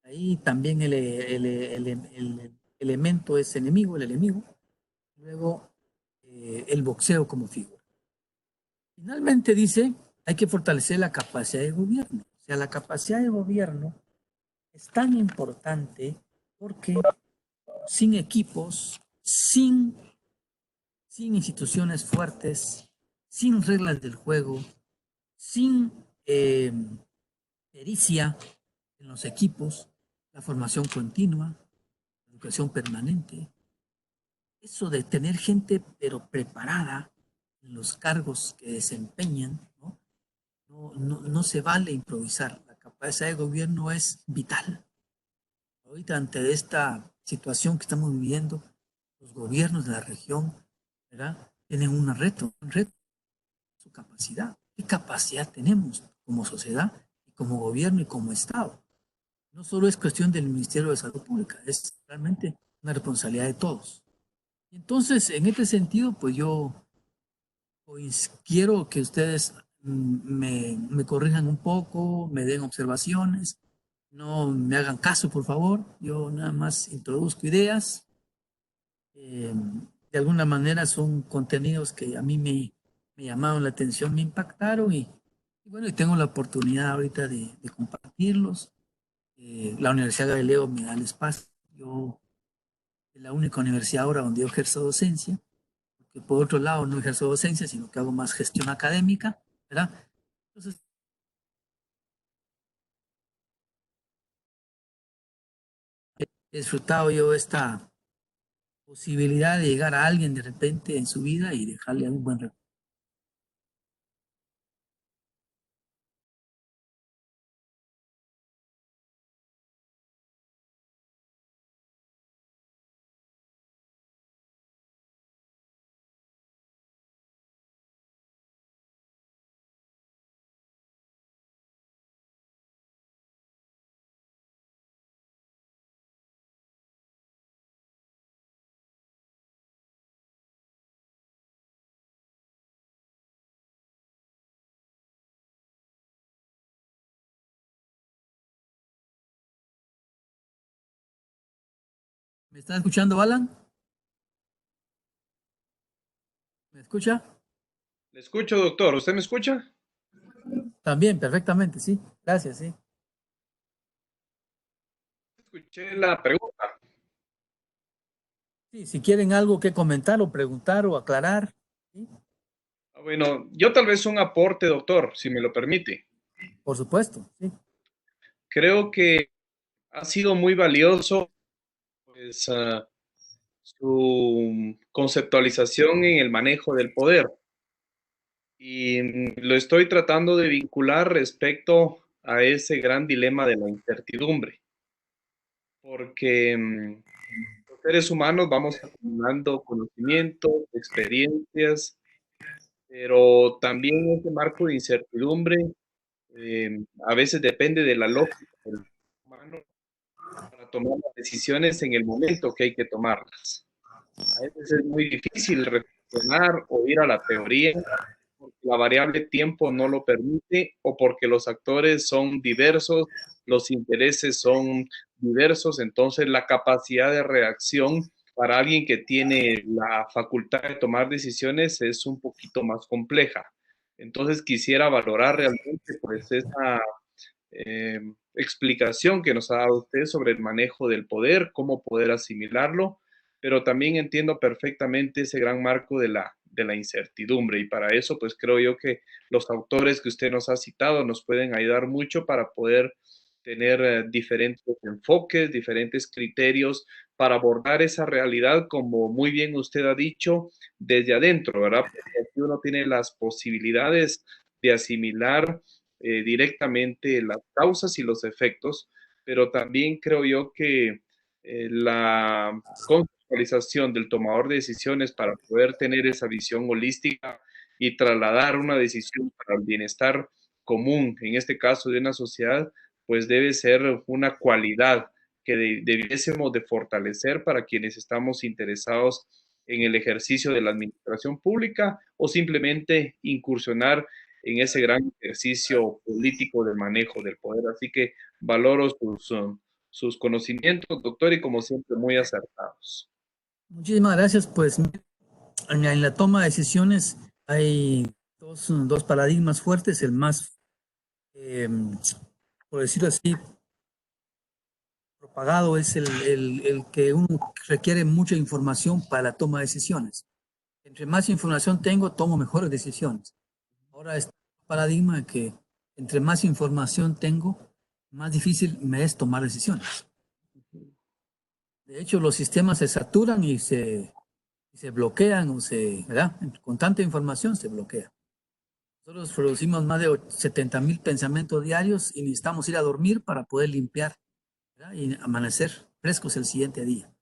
Ahí también el elemento es enemigo, el enemigo. Luego el boxeo como figura. Finalmente dice, hay que fortalecer la capacidad de gobierno. O sea, la capacidad de gobierno es tan importante porque sin equipos, sin instituciones fuertes, sin reglas del juego, sin eh, pericia en los equipos, la formación continua, la educación permanente, eso de tener gente pero preparada en los cargos que desempeñan, ¿no? No se vale improvisar. La capacidad de gobierno es vital. Ahorita ante esta situación que estamos viviendo, los gobiernos de la región, ¿verdad? Tienen un reto, su capacidad. ¿Qué capacidad tenemos como sociedad y como gobierno y como Estado? No solo es cuestión del Ministerio de Salud Pública, es realmente una responsabilidad de todos. Entonces, en este sentido, pues yo pues, quiero que ustedes me corrijan un poco, me den observaciones, no me hagan caso, por favor. Yo nada más introduzco ideas. Eh, de alguna manera son contenidos que a mí me llamaron la atención, me impactaron y bueno, y tengo la oportunidad ahorita de compartirlos. La Universidad Galileo me da el espacio. Yo es la única universidad ahora donde yo ejerzo docencia, porque por otro lado no ejerzo docencia, sino que hago más gestión académica, ¿verdad? Entonces, he disfrutado yo esta posibilidad de llegar a alguien de repente en su vida y dejarle un buen recuerdo. ¿Me está escuchando, Alan? ¿Me escucha? Le escucho, doctor. ¿Usted me escucha? También, perfectamente, sí. Gracias, sí. Escuché la pregunta. Sí, si quieren algo que comentar o preguntar o aclarar, ¿sí? Bueno, yo tal vez un aporte, doctor, si me lo permite. Por supuesto, sí. Creo que ha sido muy valioso, pues, su conceptualización en el manejo del poder. Y lo estoy tratando de vincular respecto a ese gran dilema de la incertidumbre, porque los seres humanos vamos acumulando conocimientos, experiencias, pero también ese marco de incertidumbre a veces depende de la lógica del humano para tomar las decisiones en el momento que hay que tomarlas. A veces es muy difícil reflexionar o ir a la teoría porque la variable tiempo no lo permite o porque los actores son diversos, los intereses son diversos, entonces la capacidad de reacción para alguien que tiene la facultad de tomar decisiones es un poquito más compleja. Entonces quisiera valorar realmente pues esa explicación que nos ha dado usted sobre el manejo del poder, cómo poder asimilarlo, pero también entiendo perfectamente ese gran marco de la incertidumbre y para eso pues creo yo que los autores que usted nos ha citado nos pueden ayudar mucho para poder tener diferentes enfoques, diferentes criterios para abordar esa realidad, como muy bien usted ha dicho, desde adentro, ¿verdad? Porque aquí uno tiene las posibilidades de asimilar directamente las causas y los efectos, pero también creo yo que la conceptualización del tomador de decisiones para poder tener esa visión holística y trasladar una decisión para el bienestar común, en este caso de una sociedad, pues debe ser una cualidad que debiésemos de fortalecer para quienes estamos interesados en el ejercicio de la administración pública o simplemente incursionar en ese gran ejercicio político de manejo del poder. Así que valoro sus conocimientos, doctor, y como siempre, muy acertados. Muchísimas gracias. Pues en la toma de decisiones hay dos paradigmas fuertes. El más, eh, por decirlo así, propagado es el que uno requiere mucha información para la toma de decisiones. Entre más información tengo, tomo mejores decisiones. Ahora está el paradigma que entre más información tengo, más difícil me es tomar decisiones. De hecho, los sistemas se saturan y se bloquean o se, ¿verdad? Con tanta información se bloquea. Nosotros producimos más de 70,000 pensamientos diarios y necesitamos ir a dormir para poder limpiar, ¿verdad? Y amanecer frescos el siguiente día.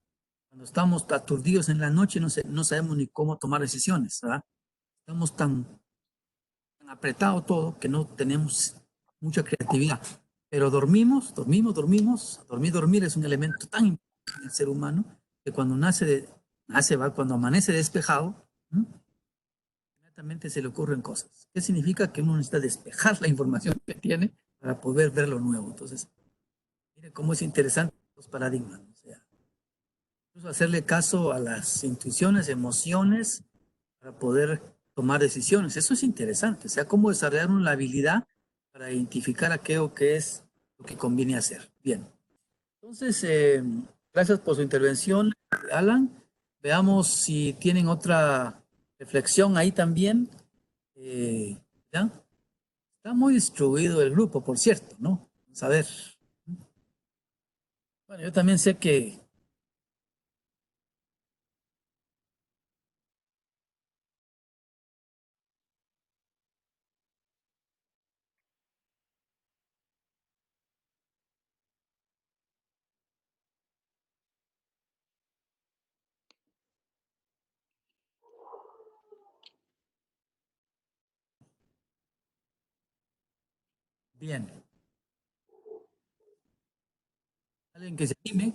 Cuando estamos aturdidos en la noche no sabemos ni cómo tomar decisiones, ¿verdad? Estamos tan apretado todo que no tenemos mucha creatividad. Pero dormimos. Dormir es un elemento tan importante en el ser humano que cuando cuando amanece despejado, ¿m? Inmediatamente se le ocurren cosas. ¿Qué significa? Que uno necesita despejar la información que tiene para poder ver lo nuevo. Entonces, mire cómo es interesante los paradigmas. O sea, incluso hacerle caso a las intuiciones, emociones, para poder tomar decisiones. Eso es interesante. O sea, cómo desarrollar una habilidad para identificar aquello que es lo que conviene hacer. Bien. Entonces, gracias por su intervención, Alan. Veamos si tienen otra reflexión ahí también. Eh, ¿Ya? Está muy distribuido el grupo, por cierto, ¿no? Vamos a ver. Bueno, yo también sé que... Bien. Alguien que se anime.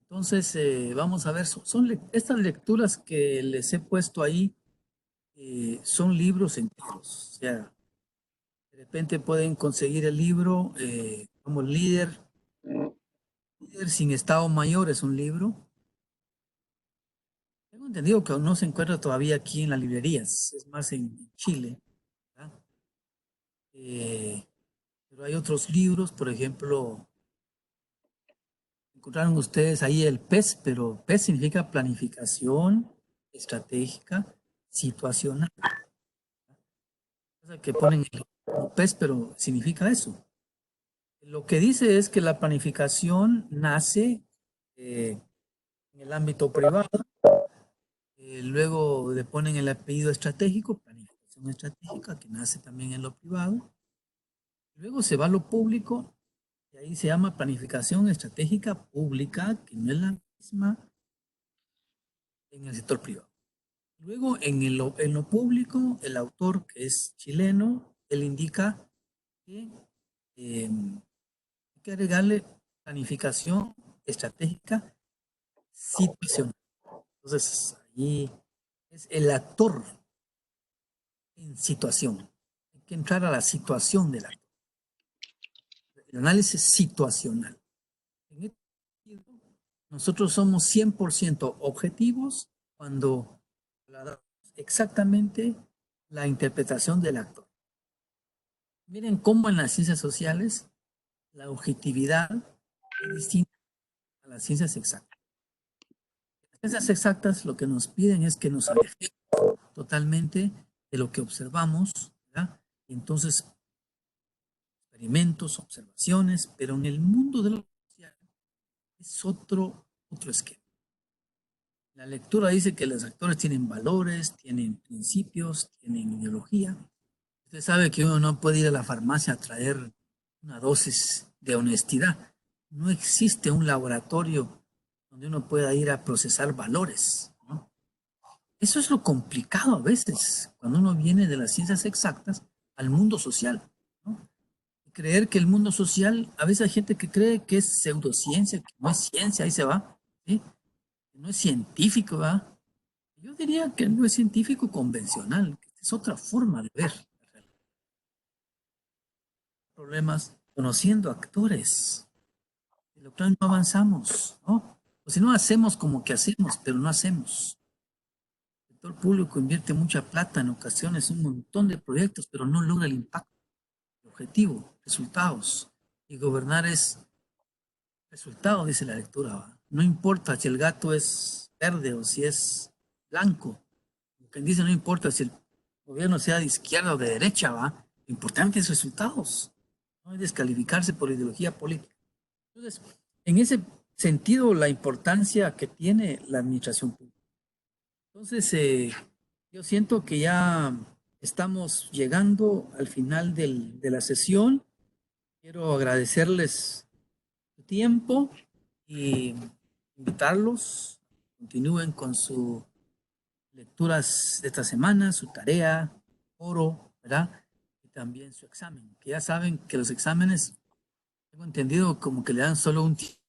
Entonces, vamos a ver, estas lecturas que les he puesto ahí son libros enteros. O sea, de repente pueden conseguir el libro como líder Líder sin Estado Mayor es un libro. Tengo entendido que no se encuentra todavía aquí en las librerías, es más en Chile, ¿verdad? Pero hay otros libros, por ejemplo, encontraron ustedes ahí el PES, pero PES significa planificación estratégica situacional. O sea, que ponen el PES, pero significa eso. Lo que dice es que la planificación nace en el ámbito privado, luego le ponen el apellido estratégico, planificación estratégica, que nace también en lo privado, luego se va a lo público, y ahí se llama planificación estratégica pública, que no es la misma en el sector privado. Luego, en lo público, el autor, que es chileno, él indica que hay que agregarle planificación estratégica situacional. Entonces, ahí es el actor en situación. Hay que entrar a la situación del actor. El análisis situacional. En este sentido, nosotros somos 100% objetivos cuando damos exactamente la interpretación del actor. Miren cómo en las ciencias sociales la objetividad es distinta a las ciencias exactas. Las ciencias exactas lo que nos piden es que nos alejemos totalmente de lo que observamos, ¿verdad? Y entonces, experimentos, observaciones, pero en el mundo de lo social es otro esquema. La lectura dice que los actores tienen valores, tienen principios, tienen ideología. Usted sabe que uno no puede ir a la farmacia a traer una dosis de honestidad. No existe un laboratorio donde uno pueda ir a procesar valores, ¿no? Eso es lo complicado a veces, cuando uno viene de las ciencias exactas al mundo social, ¿no? Creer que el mundo social, a veces hay gente que cree que es pseudociencia, que no es ciencia, ahí se va, ¿sí? Que no es científico, ¿va? Yo diría que no es científico convencional, que es otra forma de ver problemas conociendo actores, de lo cual no avanzamos, ¿no? O si no hacemos como que hacemos, pero no hacemos. El sector público invierte mucha plata en ocasiones, un montón de proyectos, pero no logra el impacto, el objetivo, resultados. Y gobernar es resultado, dice la lectura, ¿va? No importa si el gato es verde o si es blanco. Quien dice no importa si el gobierno sea de izquierda o de derecha, ¿va? Lo importante es resultados. No hay descalificarse por ideología política. Entonces, en ese sentido, la importancia que tiene la administración pública. Entonces, yo siento que ya estamos llegando al final de la sesión. Quiero agradecerles su tiempo y invitarlos, continúen con sus lecturas de esta semana, su tarea, foro, ¿verdad? Y también su examen, que ya saben que los exámenes, tengo entendido como que le dan solo un tiempo